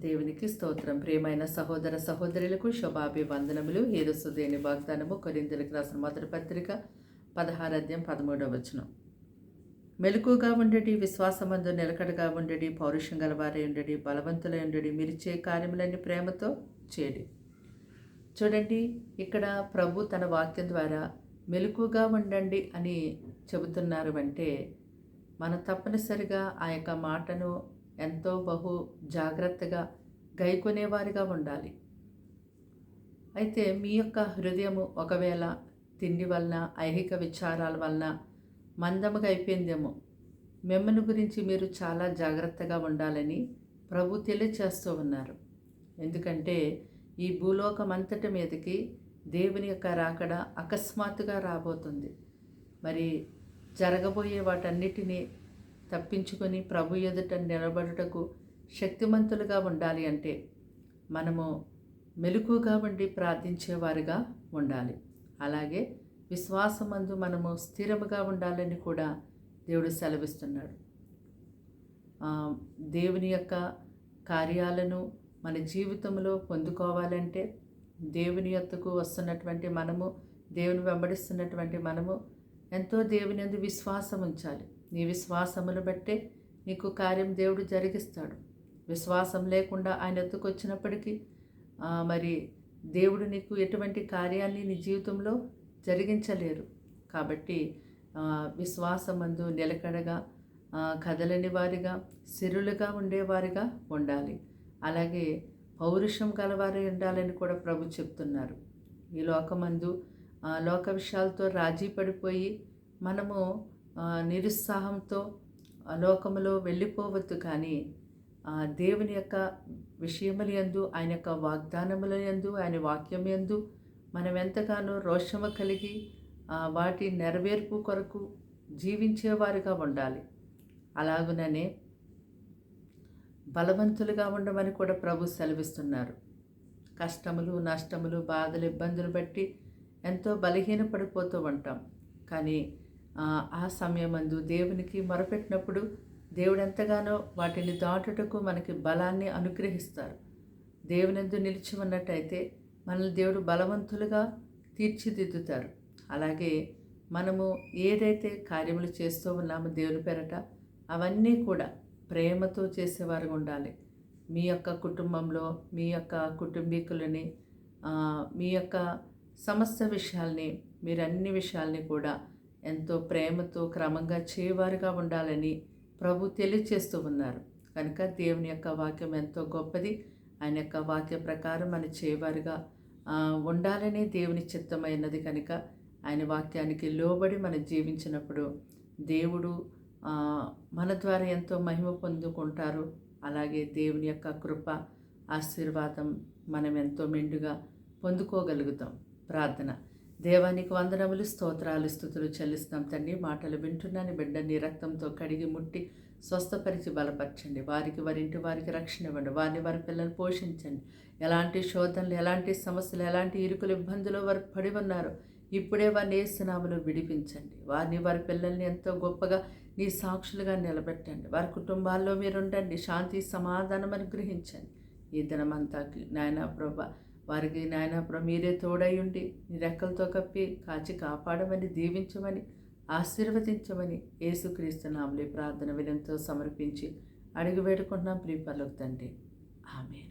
దేవునికి స్తోత్రం. ప్రియమైన సహోదర సహోదరులకు శుభాభివందనములు. యేసుదేని వాగ్దానము కొరింథీయులకు రాసిన మొదటి పత్రిక 16 అధ్యాయం 13వ వచనం. మెలకుగా ఉండడి, విశ్వాసమందు నిలకడగా ఉండడి, పౌరుషం గలవారై ఉండడి, బలవంతులై ఉండడి, మీరు చే కార్యములన్నీ ప్రేమతో చేయండి. చూడండి, ఇక్కడ ప్రభు తన వాక్యం ద్వారా మెలకుగా ఉండండి అని చెబుతున్నారు అంటే మనం తప్పనిసరిగా ఆ యొక్క మాటను ఎంతో బహు జాగ్రత్తగా గైకొనేవారిగా ఉండాలి. అయితే మీ యొక్క హృదయము ఒకవేళ తిండి వలన, ఐహిక విచారాల వలన మందముగా అయిపోయిందేమో. మిమ్మల్ని గురించి మీరు చాలా జాగ్రత్తగా ఉండాలని ప్రభు తెలియచేస్తూ ఉన్నారు. ఎందుకంటే ఈ భూలోకమంతటి మీదకి దేవుని యొక్క రాకడ అకస్మాత్తుగా రాబోతుంది. మరి జరగబోయే వాటన్నిటినీ తప్పించుకొని ప్రభు ఎదుట నిలబడుటకు శక్తిమంతులుగా ఉండాలి అంటే మనము మెలకుగా ఉండి ప్రార్థించేవారుగా ఉండాలి. అలాగే విశ్వాసమందు మనము స్థిరముగా ఉండాలని కూడా దేవుడు సెలవిస్తున్నాడు. దేవుని యొక్క కార్యాలను మన జీవితంలో పొందుకోవాలంటే దేవుని యొద్దకు వస్తున్నటువంటి మనము, దేవుని వెంబడిస్తున్నటువంటి మనము ఎంతో దేవుని యందు విశ్వాసం ఉంచాలి. నీ విశ్వాసమును బట్టే నీకు కార్యం దేవుడు జరిగిస్తాడు. విశ్వాసం లేకుండా ఆయన ఎత్తుకు వచ్చినప్పటికీ మరి దేవుడు నీకు ఎటువంటి కార్యాన్ని నీ జీవితంలో జరిగించలేరు. కాబట్టి విశ్వాసమందు నిలకడగా, కదలని వారిగా, స్థిరులుగా ఉండేవారిగా ఉండాలి. అలాగే పౌరుషం గలవారై ఉండాలని కూడా ప్రభు చెప్తున్నారు. ఈ లోకమందు లోక విషయాలతో రాజీ పడిపోయి మనము నిరుత్సాహంతో లోకములో వెళ్ళిపోవద్దు. కానీ దేవుని యొక్క విషయముల యందు, ఆయన యొక్క వాగ్దానముల యందు, ఆయన వాక్యం యందు మనం ఎంతగానో రోషము కలిగి వాటి నెరవేర్పు కొరకు జీవించేవారుగా ఉండాలి. అలాగుననే బలవంతులుగా ఉండమని కూడా ప్రభు సెలవిస్తున్నారు. కష్టములు, నష్టములు, బాధలు, ఇబ్బందులు బట్టి ఎంతో బలహీనపడిపోతూ ఉంటాం. కానీ ఆ సమయమందు దేవునికి మొరపెట్టినప్పుడు దేవుడు ఎంతగానో వాటిని దాటుటకు మనకి బలాన్ని అనుగ్రహిస్తారు. దేవునియందు నిలిచి ఉన్నట్టయితే మనల్ని దేవుడు బలవంతులుగా తీర్చిదిద్దుతారు. అలాగే మనము ఏదైతే కార్యములు చేస్తూ ఉన్నామో దేవుని పేరట అవన్నీ కూడా ప్రేమతో చేసేవారు ఉండాలి. మీ యొక్క కుటుంబంలో మీ యొక్క కుటుంబీకులని, మీ యొక్క సమస్త విషయాల్ని, మీరు అన్ని విషయాల్ని కూడా ఎంతో ప్రేమతో క్రమంగా చేయవారుగా ఉండాలని ప్రభు తెలియచేస్తూ ఉన్నారు. కనుక దేవుని యొక్క వాక్యం ఎంతో గొప్పది. ఆయన యొక్క వాక్య ప్రకారం మనం చేయవారుగా ఉండాలని దేవుని చిత్తమైనది. కనుక ఆయన వాక్యానికి లోబడి మనం జీవించినప్పుడు దేవుడు మన ద్వారా ఎంతో మహిమ పొందుకుంటారు. అలాగే దేవుని యొక్క కృప, ఆశీర్వాదం మనం ఎంతో మెండుగా పొందుకోగలుగుతాం. ప్రార్థన. దేవానికి వందనములు, స్తోత్రాలు, స్తుతులు చెల్లిస్తాం తండ్రి. మాటలు వింటున్నాను బిడ్డని రక్తంతో కడిగి ముట్టి స్వస్థపరిచి బలపరచండి. వారికి, వారింటి వారికి రక్షణ ఇవ్వండి. వారిని, వారి పిల్లల్ని పోషించండి. ఎలాంటి శోధనలు, ఎలాంటి సమస్యలు, ఎలాంటి ఇరుకులు, ఇబ్బందులు వారు పడి ఉన్నారో ఇప్పుడే వారిని యేసు నామములో విడిపించండి. వారిని, వారి పిల్లల్ని ఎంతో గొప్పగా నీ సాక్షులుగా నిలబెట్టండి. వారి కుటుంబాల్లో మీరు ఉండండి. శాంతి, సమాధానం అనుగ్రహించండి. ఈ దినమంతా నాయనా ప్రభా వారికి నాయనా ప్రభా మీరే తోడై ఉండి నీ రెక్కలతో కప్పి కాచి కాపాడమని, దీవించమని, ఆశీర్వదించమని యేసుక్రీస్తు నామములో ప్రార్థన వినంతో సమర్పించి అడిగి వేడుకుంటున్నాం ప్రియ పరలోక తండ్రి. ఆమేన్.